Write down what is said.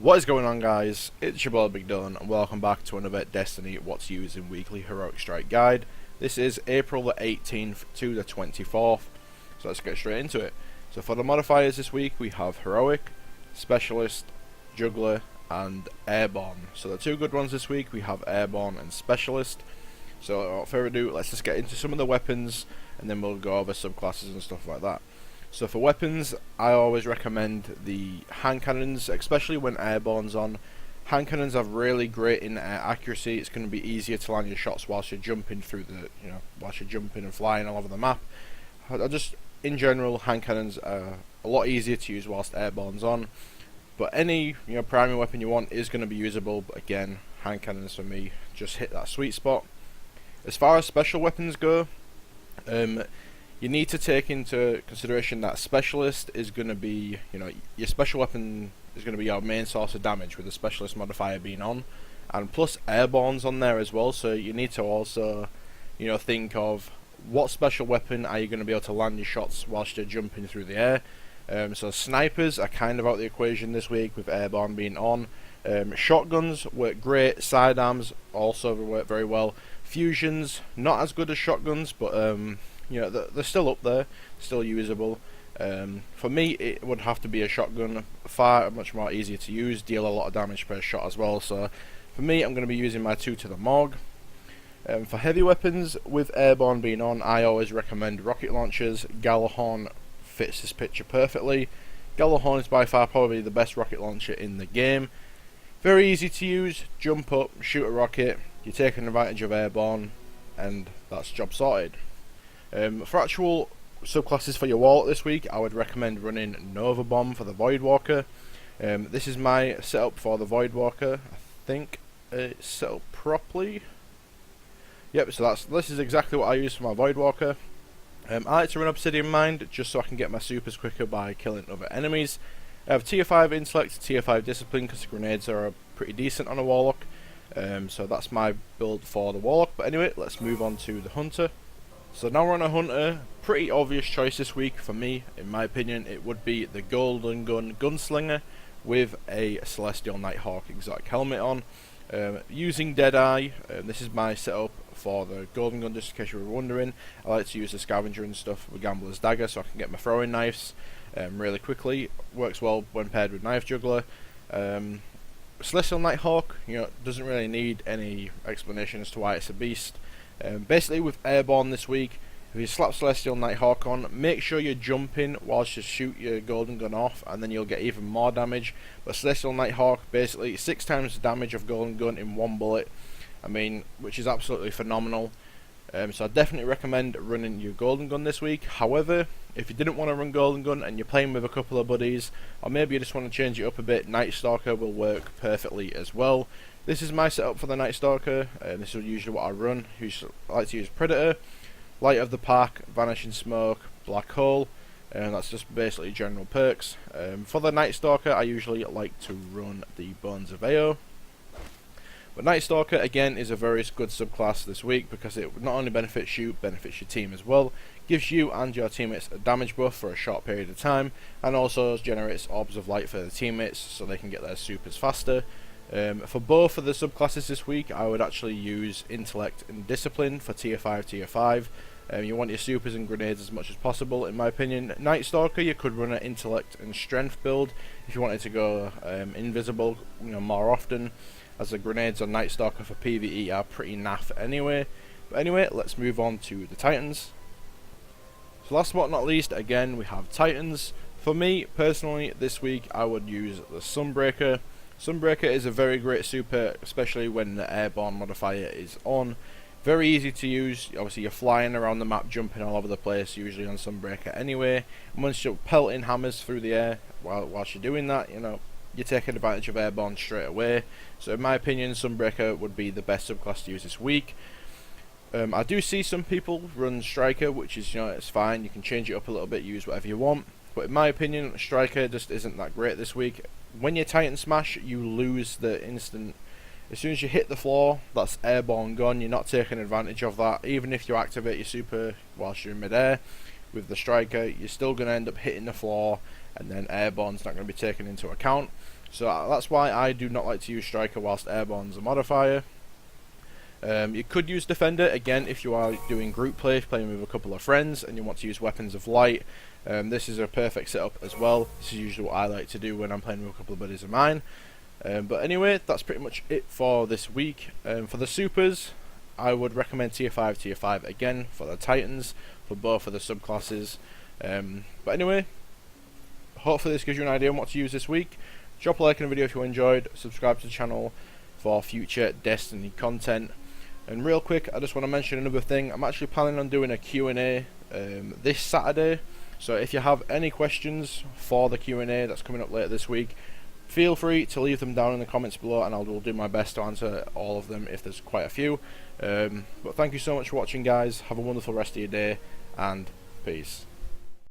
What is going on, guys? It's your boy Big Done and welcome back to another Destiny What's Used in Weekly Heroic Strike Guide. This is April the 18th to the 24th, so let's get straight into it. So for the modifiers this week we have Heroic, Specialist, Juggler and Airborne. So the two good ones this week we have Airborne and Specialist. So without further ado, let's just get into some of the weapons and then we'll go over subclasses and stuff like that. So for weapons, I always recommend the hand cannons, especially when airborne's on. Hand cannons are really great in air accuracy. It's going to be easier to land your shots whilst you're jumping through the, whilst you're jumping and flying all over the map. Just in general, hand cannons are a lot easier to use whilst airborne's on. But any primary weapon you want is going to be usable. But again, hand cannons for me just hit that sweet spot. As far as special weapons go, you need to take into consideration that Specialist is going to be, your special weapon is going to be your main source of damage with the Specialist modifier being on, and plus Airborne's on there as well, so you need to also, think of what special weapon are you going to be able to land your shots whilst you're jumping through the air. So snipers are kind of out of the equation this week with Airborne being on. Shotguns work great, sidearms also work very well. Fusions, not as good as shotguns, but they're still up there, still usable. For me, it would have to be a shotgun, far much more easier to use, deal a lot of damage per shot as well. So for me, I'm going to be using my 2 to the Morgue. For heavy weapons, with Airborne being on, I always recommend rocket launchers. Gjallarhorn fits this picture perfectly. Gjallarhorn is by far probably the best rocket launcher in the game. Very easy to use, jump up, shoot a rocket, you're taking advantage of Airborne, and that's job sorted. For actual subclasses for your Warlock this week, I would recommend running Nova Bomb for the Voidwalker. This is my setup for the Voidwalker. I think it's set up properly. Yep, so this is exactly what I use for my Voidwalker. I like to run Obsidian Mind just so I can get my supers quicker by killing other enemies. I have tier 5 Intellect, tier 5 Discipline because the grenades are pretty decent on a Warlock. So that's my build for the Warlock. But anyway, let's move on to the Hunter. So now we're on a Hunter. Pretty obvious choice this week for me, in my opinion. It would be the Golden Gun Gunslinger with a Celestial Nighthawk exotic helmet on. Using Deadeye, this is my setup for the Golden Gun, just in case you were wondering. I like to use the Scavenger and stuff with Gambler's Dagger so I can get my throwing knives really quickly. Works well when paired with Knife Juggler. Celestial Nighthawk, doesn't really need any explanation as to why it's a beast. Basically with Airborne this week, if you slap Celestial Nighthawk on, make sure you're jumping whilst you shoot your Golden Gun off, and then you'll get even more damage. But Celestial Nighthawk, basically 6 times the damage of Golden Gun in one bullet, which is absolutely phenomenal. So I definitely recommend running your Golden Gun this week. However, if you didn't want to run Golden Gun and you're playing with a couple of buddies, or maybe you just want to change it up a bit, Night Stalker will work perfectly as well. This is my setup for the Night Stalker. This is usually what I run. I like to use Predator, Light of the Pack, Vanishing Smoke, Black Hole, and that's just basically general perks. For the Night Stalker, I usually like to run the Bones of Ao. But Night Stalker again is a very good subclass this week because it not only benefits you, benefits your team as well. Gives you and your teammates a damage buff for a short period of time, and also generates orbs of light for the teammates so they can get their supers faster. For both of the subclasses this week, I would actually use Intellect and Discipline for tier 5. You want your supers and grenades as much as possible, in my opinion. Night Stalker, you could run an Intellect and Strength build if you wanted to go invisible more often, as the grenades on Night Stalker for PvE are pretty naff anyway. But anyway, let's move on to the Titans. So last but not least, again, we have Titans. For me, personally, this week I would use the Sunbreaker. Sunbreaker is a very great super, especially when the Airborne modifier is on. Very easy to use. Obviously you're flying around the map, jumping all over the place, usually on Sunbreaker anyway. And once you're pelting hammers through the air, whilst you're doing that, you're taking advantage of Airborne straight away. So in my opinion, Sunbreaker would be the best subclass to use this week. I do see some people run Striker, which is, it's fine. You can change it up a little bit, use whatever you want. But in my opinion, Striker just isn't that great this week. When you Titan Smash, you lose the instant. As soon as you hit the floor, that's Airborne gone. You're not taking advantage of that. Even if you activate your super whilst you're in midair, with the Striker, you're still going to end up hitting the floor, and then Airborne's not going to be taken into account. So that's why I do not like to use Striker whilst Airborne's a modifier. You could use Defender, again, if you are doing group play, playing with a couple of friends, and you want to use Weapons of Light. This is a perfect setup as well. This is usually what I like to do when I'm playing with a couple of buddies of mine. But anyway, that's pretty much it for this week. For the supers, I would recommend tier 5 again for the Titans, for both of the subclasses. But anyway, hopefully this gives you an idea on what to use this week. Drop a like on the video if you enjoyed, subscribe to the channel for future Destiny content. And real quick, I just want to mention another thing. I'm actually planning on doing a Q&A this Saturday. So if you have any questions for the Q&A that's coming up later this week, feel free to leave them down in the comments below, and I will do my best to answer all of them if there's quite a few. But thank you so much for watching, guys. Have a wonderful rest of your day, and peace.